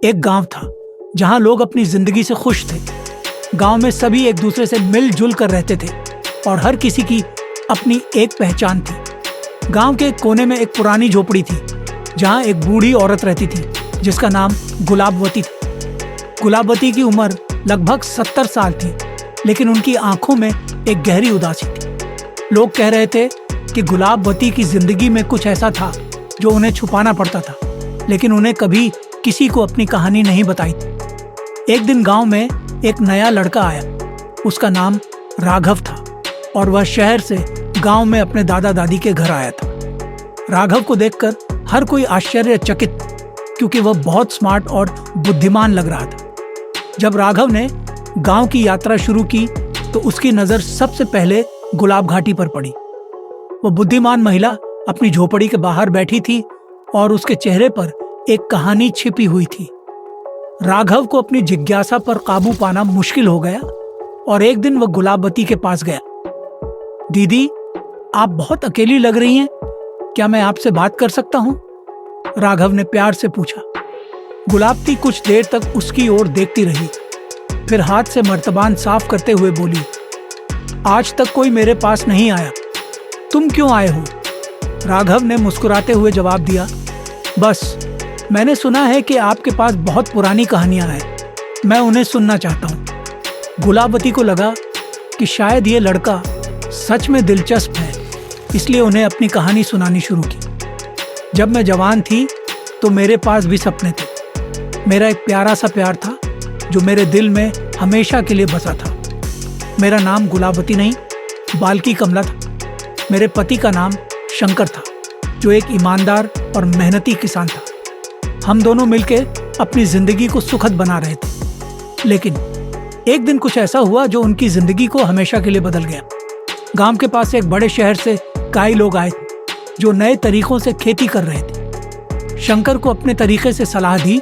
एक गांव था जहां लोग अपनी जिंदगी से खुश थे। गांव में सभी एक दूसरे से मिलजुल कर रहते थे और हर किसी की अपनी एक पहचान थी। गांव के एक कोने में एक पुरानी झोपड़ी थी जहां एक बूढ़ी औरत रहती थी जिसका नाम गुलाबवती था। गुलाबवती की उम्र लगभग 70 साल थी, लेकिन उनकी आंखों में एक गहरी उदासी थी। लोग कह रहे थे कि गुलाबवती की जिंदगी में कुछ ऐसा था जो उन्हें छुपाना पड़ता था, लेकिन उन्हें कभी किसी को अपनी कहानी नहीं बताई थी। एक दिन गांव में एक नया लड़का आया। उसका नाम राघव था और वह शहर से गांव में अपने दादा दादी के घर आया था। राघव को देखकर हर कोई आश्चर्यचकित था, क्योंकि वह बहुत स्मार्ट और बुद्धिमान लग रहा था। जब राघव ने गांव की यात्रा शुरू की तो उसकी नजर सबसे पहले गुलाब घाटी पर पड़ी। वह बुद्धिमान महिला अपनी झोपड़ी के बाहर बैठी थी और उसके चेहरे पर एक कहानी छिपी हुई थी। राघव को अपनी जिज्ञासा पर काबू पाना मुश्किल हो गया और एक दिन वह गुलाबवती के पास गया। दीदी, आप बहुत अकेली लग रही हैं, क्या मैं आपसे बात कर सकता हूं? राघव ने प्यार से पूछा। गुलाबवती कुछ देर तक उसकी ओर देखती रही, फिर हाथ से मर्तबान साफ करते हुए बोली, आज तक कोई मेरे पास नहीं आया, तुम क्यों आए हो? राघव ने मुस्कुराते हुए जवाब दिया, बस मैंने सुना है कि आपके पास बहुत पुरानी कहानियां हैं, मैं उन्हें सुनना चाहता हूं। गुलाबवती को लगा कि शायद ये लड़का सच में दिलचस्प है, इसलिए उन्हें अपनी कहानी सुनानी शुरू की। जब मैं जवान थी तो मेरे पास भी सपने थे। मेरा एक प्यारा सा प्यार था जो मेरे दिल में हमेशा के लिए बसा था। मेरा नाम गुलाबवती नहीं, बाल्की कमला था। मेरे पति का नाम शंकर था, जो एक ईमानदार और मेहनती किसान था। हम दोनों मिलकर अपनी जिंदगी को सुखद बना रहे थे, लेकिन एक दिन कुछ ऐसा हुआ जो उनकी जिंदगी को हमेशा के लिए बदल गया। गांव के पास एक बड़े शहर से कई लोग आए थे जो नए तरीकों से खेती कर रहे थे। शंकर को अपने तरीके से सलाह दी,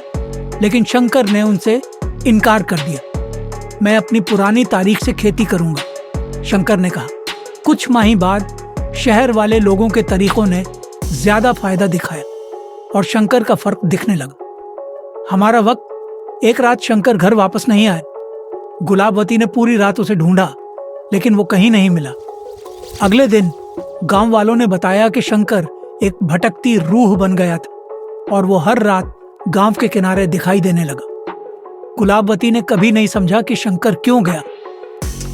लेकिन शंकर ने उनसे इनकार कर दिया। मैं अपनी पुरानी तारीख से खेती करूंगा, शंकर ने कहा। कुछ माह बाद शहर वाले लोगों के तरीकों ने ज्यादा फायदा दिखाया और शंकर का फर्क दिखने लगा। हमारा वक्त, एक रात शंकर घर वापस नहीं आया। गुलाबवती ने पूरी रात उसे ढूंढा, लेकिन वो कहीं नहीं मिला। अगले दिन गांव वालों ने बताया कि शंकर एक भटकती रूह बन गया था और वो हर रात गांव के किनारे दिखाई देने लगा। गुलाबवती ने कभी नहीं समझा कि शंकर क्यों गया,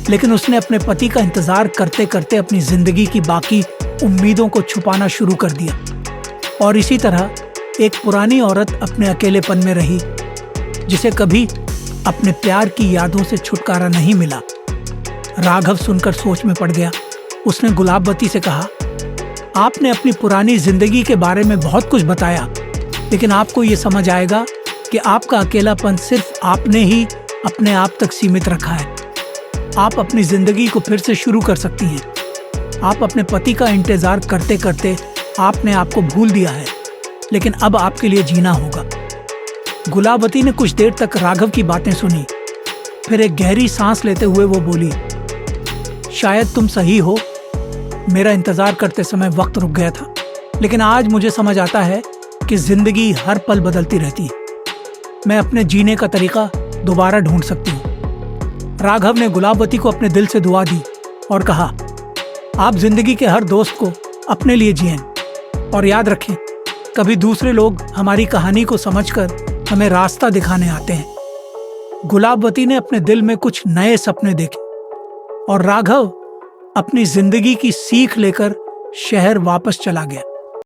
लेकिन उसने अपने पति का इंतजार करते करते अपनी जिंदगी की बाकी उम्मीदों को छुपाना शुरू कर दिया। और इसी तरह एक पुरानी औरत अपने अकेलेपन में रही, जिसे कभी अपने प्यार की यादों से छुटकारा नहीं मिला। राघव सुनकर सोच में पड़ गया। उसने गुलाबवती से कहा, आपने अपनी पुरानी जिंदगी के बारे में बहुत कुछ बताया, लेकिन आपको ये समझ आएगा कि आपका अकेलापन सिर्फ आपने ही अपने आप तक सीमित रखा है। आप अपनी जिंदगी को फिर से शुरू कर सकती हैं। आप अपने पति का इंतजार करते करते आपने आपको भूल दिया है, लेकिन अब आपके लिए जीना होगा। गुलाबवती ने कुछ देर तक राघव की बातें सुनी, फिर एक गहरी सांस लेते हुए वो बोली, शायद तुम सही हो। मेरा इंतजार करते समय वक्त रुक गया था, लेकिन आज मुझे समझ आता है कि जिंदगी हर पल बदलती रहती है। मैं अपने जीने का तरीका दोबारा ढूंढ सकती हूँ। राघव ने गुलाबवती को अपने दिल से दुआ दी और कहा, आप जिंदगी के हर दोस्त को अपने लिए जिएं और याद रखें, कभी दूसरे लोग हमारी कहानी को समझकर हमें रास्ता दिखाने आते हैं। गुलाबवती ने अपने दिल में कुछ नए सपने देखे और राघव अपनी जिंदगी की सीख लेकर शहर वापस चला गया।